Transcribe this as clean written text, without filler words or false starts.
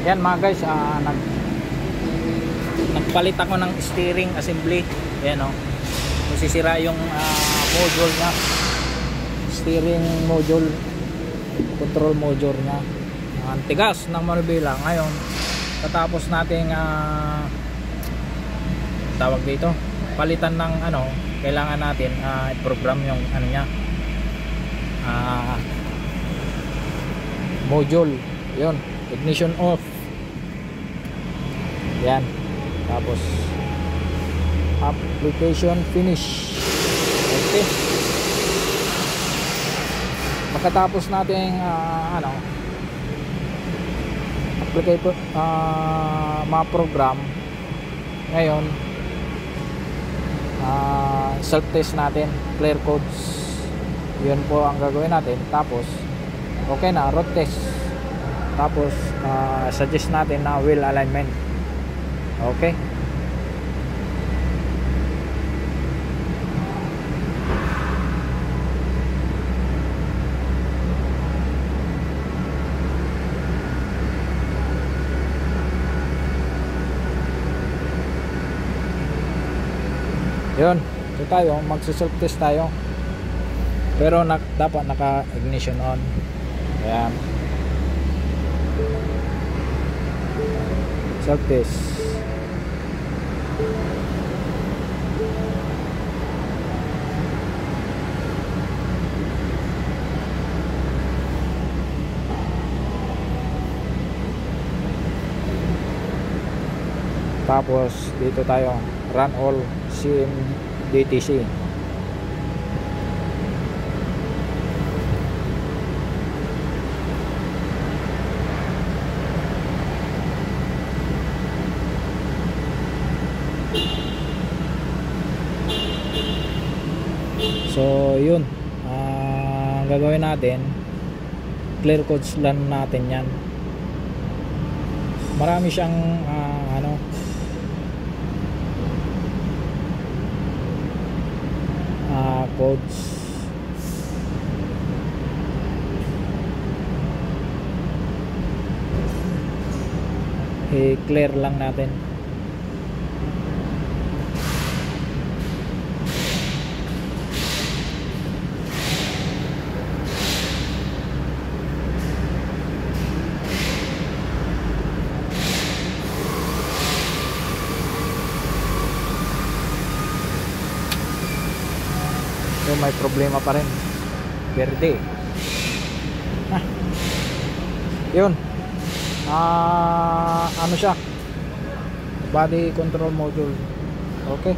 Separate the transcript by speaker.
Speaker 1: Yan mga guys, nagpalit ako ng steering assembly. Yan o, masisira yung module nya, steering module, control module nya. Ang tigas ng manubela. Ngayon tatapos nating tawag dito, palitan ng ano, kailangan natin i-program yung ano nya, module. Yun, ignition off. Yan, tapos application finish. Okay, pagkatapos natin ano, apply ma-program, ngayon self test natin, clear codes. Yun po ang gagawin natin. Tapos okay na, road test. Tapos suggest natin na wheel alignment. Okay, yun, ito tayo, magsuself test tayo, pero dapat naka ignition on. Ayan, self test. Tapos dito tayo, run all CMDTC. So yun, gagawin natin, clear codes lang natin yan. Marami siyang ano, codes. I-clear lang natin. So may problema pa rin, verde. Yun, ano siya, body control module. Okay.